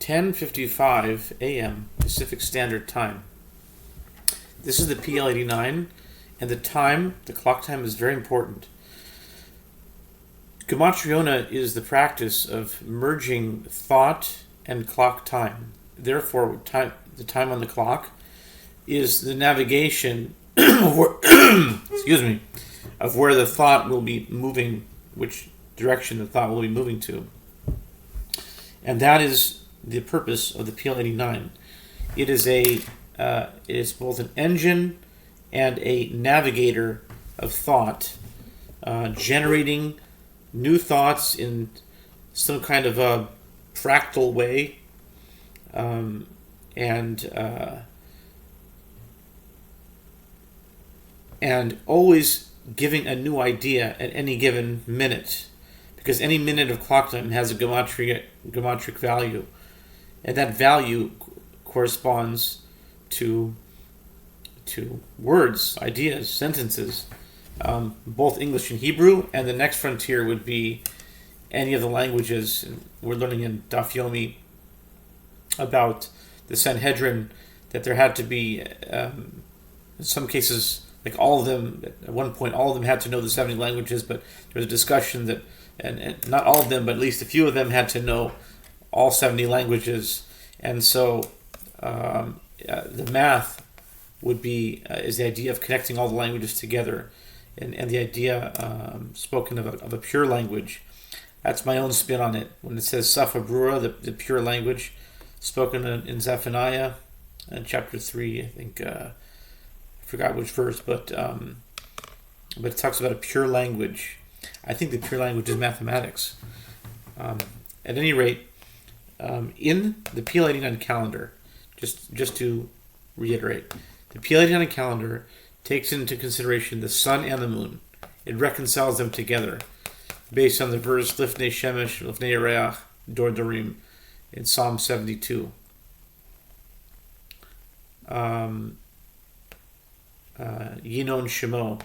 10:55 a.m. Pacific Standard Time. This is the PL-89, and the clock time is very important. Gematriona is the practice of merging thought and clock time. Therefore, the time on the clock is the navigation of where the thought will be moving, which direction the thought will be moving to. And that is the purpose of the PL-89. It is both an engine and a navigator of thought, generating new thoughts in some kind of a fractal way, and always giving a new idea at any given minute, because any minute of clock time has a geometric value, and that value corresponds to words, ideas, sentences, both English and Hebrew, and the next frontier would be any of the languages. We're learning in Daf Yomi about the Sanhedrin, that there had to be, in some cases, like all of them, at one point, all of them had to know the 70 languages, but there was a discussion that, and not all of them, but at least a few of them had to know all 70 languages. And so the math would be, is the idea of connecting all the languages together, and the idea spoken of a pure language. That's my own spin on it. When it says Safa Brura, the pure language, spoken in Zephaniah, in chapter 3, I think, I forgot which verse, but it talks about a pure language. I think the pure language is mathematics. At any rate, in the PL-89 calendar, just to reiterate, the PL-89 calendar takes into consideration the sun and the moon. It reconciles them together based on the verse Lifnei Shemesh, Lifnei Yereach, Dor Dorim in Psalm 72. Yinon Shemo,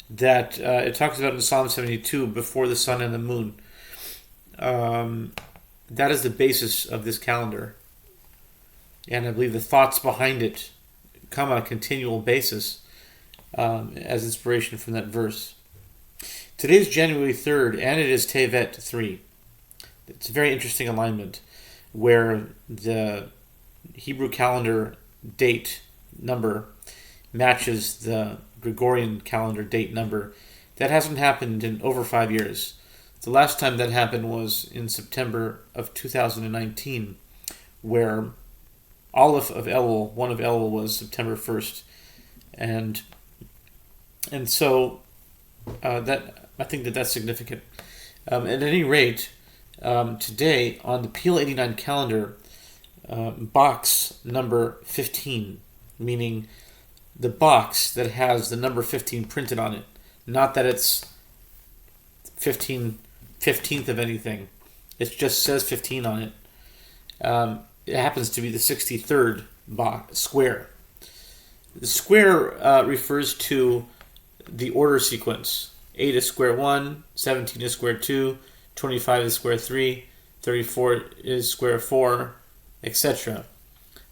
that it talks about in Psalm 72, before the sun and the moon. That is the basis of this calendar. And I believe the thoughts behind it come on a continual basis as inspiration from that verse. Today is January 3rd, and it is Tevet 3. It's a very interesting alignment where the Hebrew calendar date number matches the Gregorian calendar date number. That hasn't happened in over 5 years. The last time that happened was in September of 2019, where Aleph of Elul, one of Elul, was September 1st. And so that I think that's significant. At any rate, today on the PL-89 calendar, box number 15, meaning the box that has the number 15 printed on it, not that it's 15th of anything. It just says 15 on it. It happens to be the 63rd square. The square refers to the order sequence. 8 is square 1, 17 is square 2, 25 is square 3, 34 is square 4, etc.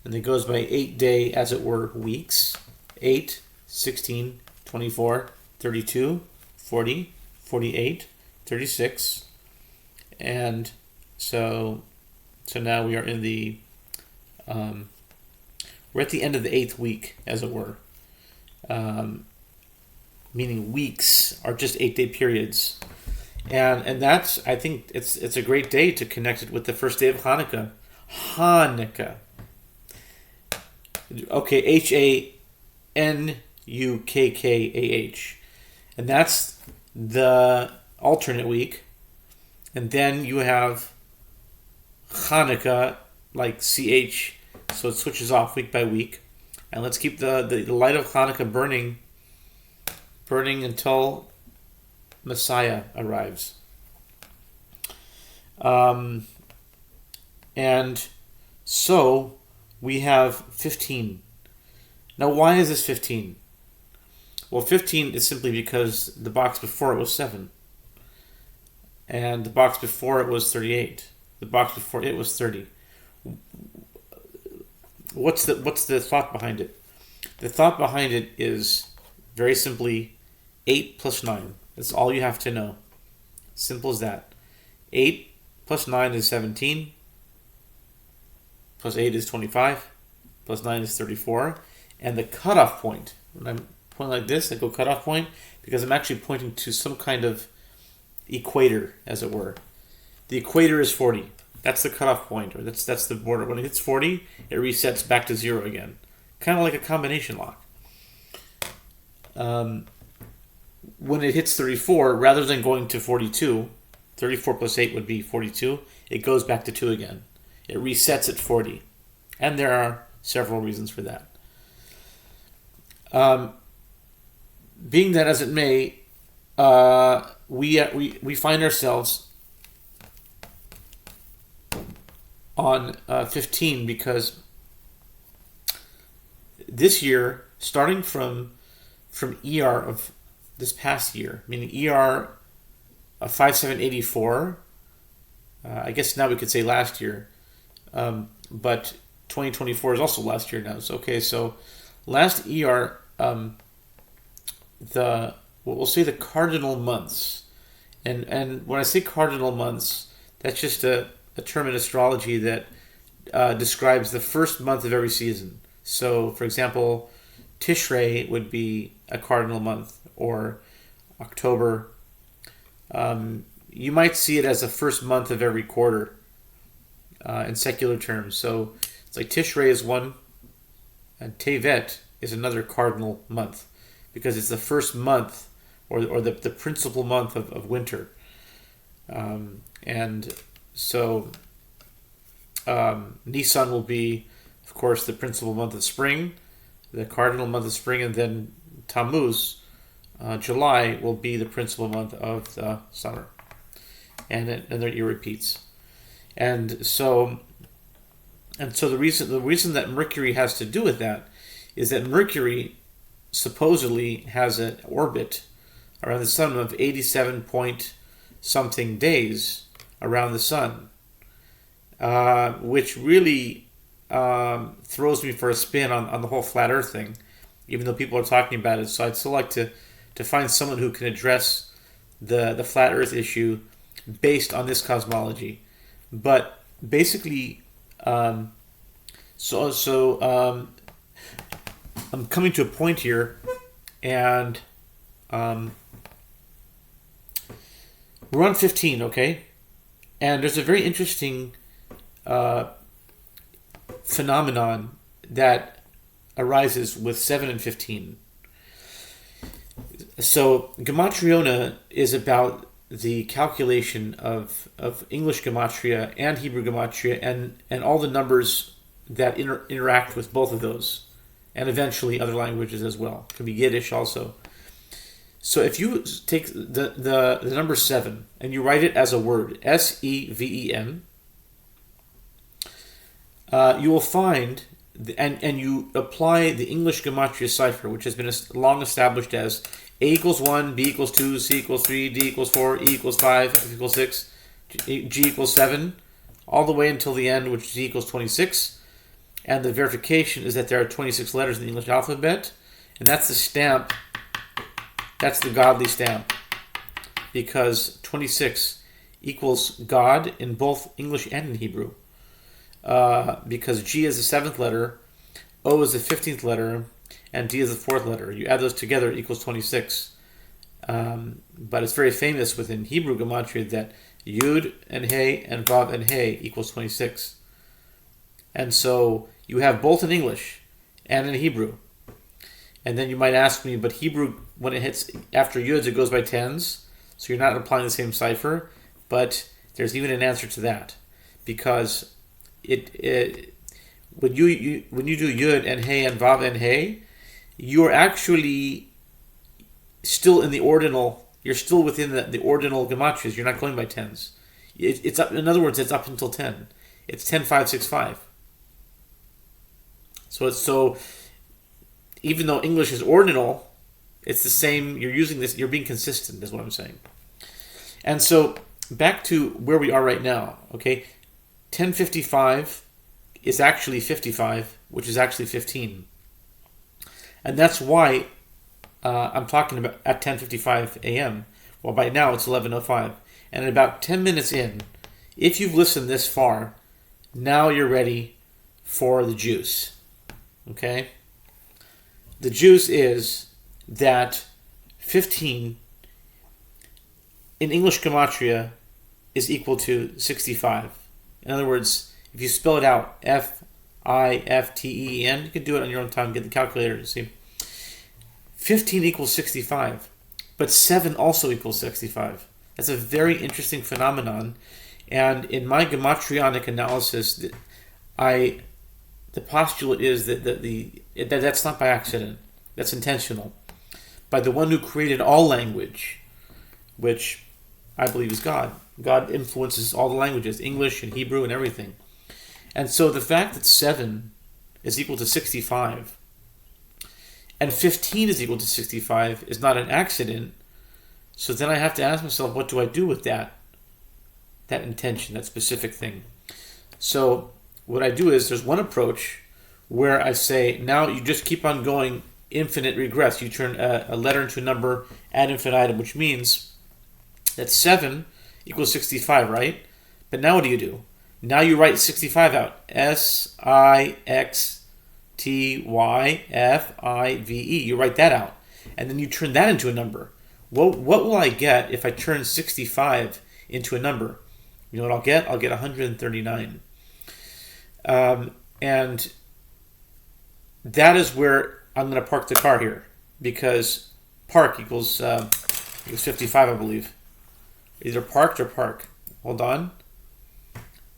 And it goes by 8-day, as it were, weeks. 8, 16, 24, 32, 40, 48, 36. And so now we are in the we're at the end of the 8th week, as it were. Meaning weeks are just 8-day periods. And that's, I think it's a great day to connect it with the first day of Hanukkah. Hanukkah. Okay, Hanukkah. And that's the alternate week. And then you have Hanukkah, like CH, so it switches off week by week. And let's keep the light of Hanukkah burning until Messiah arrives. And so we have 15. Now, why is this 15? Well, 15 is simply because the box before it was 7. And the box before it was 38. The box before it was 30. what's the thought behind it? The thought behind it is very simply 8 plus 9. That's all you have to know. Simple as that. 8 plus 9 is 17. Plus 8 is 25. Plus 9 is 34. And the cutoff point, when I'm pointing like this, I go cutoff point because I'm actually pointing to some kind of equator, as it were. The equator is 40. That's the cutoff point, or that's the border. When it hits 40, it resets back to 0 again. Kind of like a combination lock. When it hits 34, rather than going to 42, 34 plus 8 would be 42, it goes back to 2 again. It resets at 40. And there are several reasons for that. Being that as it may, we find ourselves on 15 because this year, starting from ER of this past year, meaning ER of 5784, I guess now we could say last year, but 2024 is also last year now. So last ER, we'll say the cardinal months, and when I say cardinal months, that's just a term in astrology that describes the first month of every season. So, for example, Tishrei would be a cardinal month, or October. You might see it as the first month of every quarter in secular terms. So it's like Tishrei is one, and Tevet is another cardinal month because it's the first month or the principal month of winter. And so Nisan will be, of course, the principal month of spring, the cardinal month of spring, and then Tammuz, July, will be the principal month of the summer. And then it repeats. And so the reason that Mercury has to do with that is that Mercury supposedly has an orbit around the sun of 87 point something days around the sun, which really throws me for a spin on the whole flat Earth thing, even though people are talking about it. So I'd still like to find someone who can address the flat Earth issue based on this cosmology. But basically, I'm coming to a point here, and we're on 15, okay? And there's a very interesting phenomenon that arises with 7 and 15. So Gematriona is about the calculation of English Gematria and Hebrew Gematria and all the numbers that interact with both of those, and eventually other languages as well. It could be Yiddish also. So if you take the number 7 and you write it as a word, S-E-V-E-N, you will find, and you apply the English Gematria cipher, which has been long established as A equals 1, B equals 2, C equals 3, D equals 4, E equals 5, F equals 6, G equals 7, all the way until the end, which is E equals 26. And the verification is that there are 26 letters in the English alphabet, and that's the stamp. That's the godly stamp, because 26 equals God in both English and in Hebrew. Because G is the 7th letter, O is the 15th letter, and D is the 4th letter. You add those together, it equals 26. But it's very famous within Hebrew Gematria that Yud and Hey and Vav and Hey equals 26. And so you have both in English and in Hebrew. And then you might ask me, but Hebrew, when it hits after Yuds, it goes by tens, so you're not applying the same cipher. But there's even an answer to that, because when you do Yud and Hey and Vav and Hey, you're actually still in the ordinal. You're still within the ordinal gematrias. You're not going by tens. It's up. In other words, it's up until 10. It's 10, 5, 6, 5. So even though English is ordinal, it's the same. You're using this. You're being consistent, is what I'm saying. And so back to where we are right now. Okay, 10:55 is actually 55, which is actually 15. And that's why I'm talking about at 10:55 a.m. Well, by now it's 11:05. And at about 10 minutes in, if you've listened this far, now you're ready for the juice. Okay? The juice is that 15 in English gematria is equal to 65. In other words, if you spell it out, Fiften, you can do it on your own time, get the calculator to see. 15 equals 65, but 7 also equals 65. That's a very interesting phenomenon, and in my gematrionic analysis, the postulate is that that's not by accident. That's intentional. By the one who created all language, which I believe is God. God influences all the languages, English and Hebrew and everything. And so the fact that 7 is equal to 65 and 15 is equal to 65 is not an accident. So then I have to ask myself, what do I do with that intention, that specific thing? So what I do is there's one approach where I say, now you just keep on going infinite regress. You turn a letter into a number ad infinitum, which means that 7 equals 65, right? But now what do? Now you write 65 out. SIXTYFIVE. You write that out. And then you turn that into a number. What will I get if I turn 65 into a number? You know what I'll get? I'll get 139. And that is where I'm going to park the car here. Because park equals 55, I believe. Either parked or park. Hold on.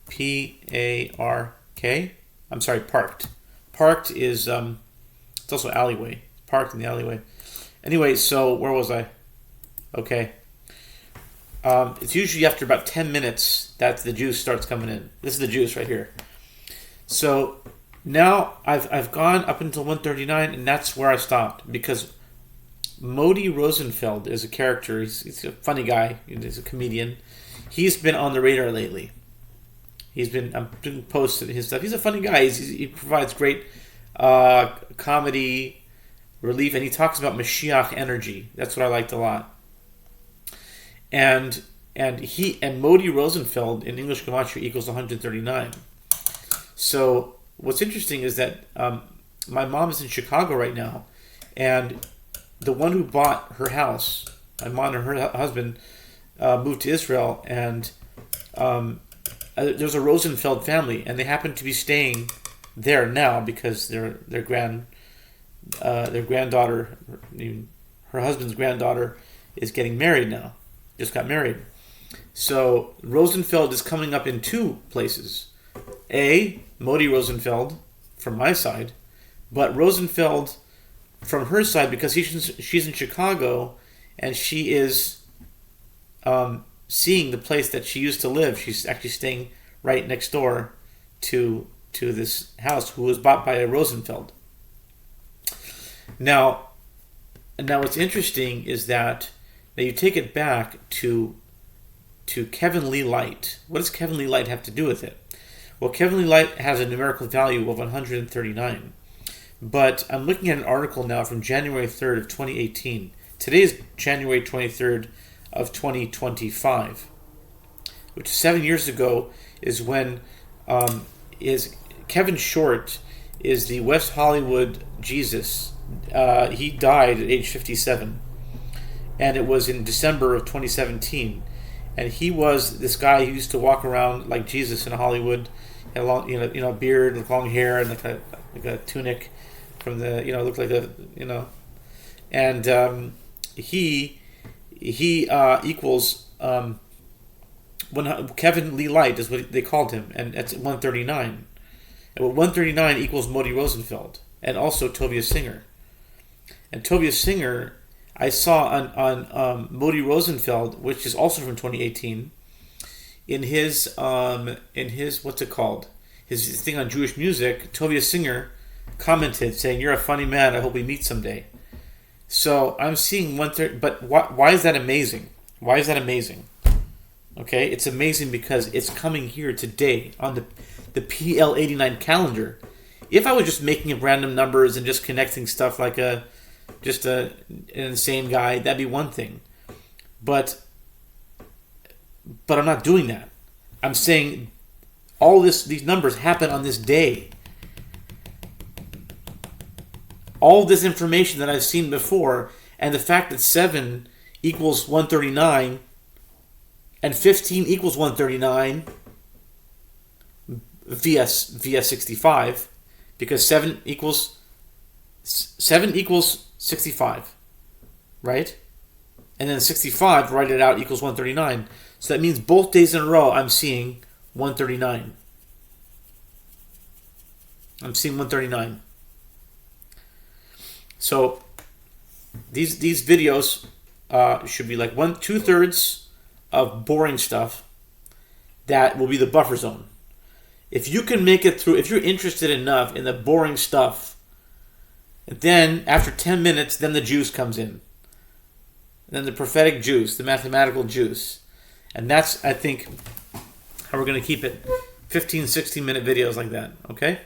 P-A-R-K. I'm sorry, parked. Parked is, it's also alleyway. Parked in the alleyway. Anyway, so where was I? Okay. It's usually after about 10 minutes that the juice starts coming in. This is the juice right here. So now I've gone up until 139, and that's where I stopped, because Modi Rosenfeld is a character. He's a funny guy. He's a comedian. He's been on the radar lately. I'm doing posts of his stuff. He's a funny guy. He provides great comedy relief, and he talks about Mashiach energy. That's what I liked a lot. And Modi Rosenfeld in English gematria equals 139. So what's interesting is that my mom is in Chicago right now, and the one who bought her house, my mom and her husband moved to Israel, and there's a Rosenfeld family, and they happen to be staying there now because their granddaughter, her husband's granddaughter, is getting married now. Just got married. So Rosenfeld is coming up in two places. A, Modi Rosenfeld from my side, but Rosenfeld from her side, because she's in Chicago and she is seeing the place that she used to live. She's actually staying right next door to this house, who was bought by a Rosenfeld. Now what's interesting is that now you take it back to Kevin Lee Light. What does Kevin Lee Light have to do with it? Well, Kevin Lee Light has a numerical value of 139. But I'm looking at an article now from January 3rd of 2018. Today is January 23rd of 2025, which 7 years ago is when is Kevin Short is the West Hollywood Jesus. He died at age 57. And it was in December of 2017, and he was this guy who used to walk around like Jesus in Hollywood, had a long, beard, with long hair, and like a tunic from the, looked like and he equals when Kevin Lee Light is what they called him, and that's 139, and 139 equals Modi Rosenfeld, and also Tovia Singer, and Tovia Singer I saw on Modi Rosenfeld, which is also from 2018, in his what's it called? His thing on Jewish music. Tovia Singer commented saying, "You're a funny man. I hope we meet someday." So I'm seeing 130. But why is that amazing? Why is that amazing? Okay, it's amazing because it's coming here today on the PL-89 calendar. If I was just making up random numbers and just connecting stuff like an insane guy, that'd be one thing. But I'm not doing that. I'm saying these numbers happen on this day. All this information that I've seen before, and the fact that 7 equals 139 and 15 equals 139 via 65, because 7 equals 65, right? And then 65, write it out, equals 139. So that means both days in a row I'm seeing 139. I'm seeing 139. So these videos should be like 2/3 of boring stuff that will be the buffer zone. If you can make it through, if you're interested enough in the boring stuff, then after 10 minutes, then the juice comes in. And then the prophetic juice, the mathematical juice. And that's, I think, how we're going to keep it. 15, 16-minute videos like that, okay?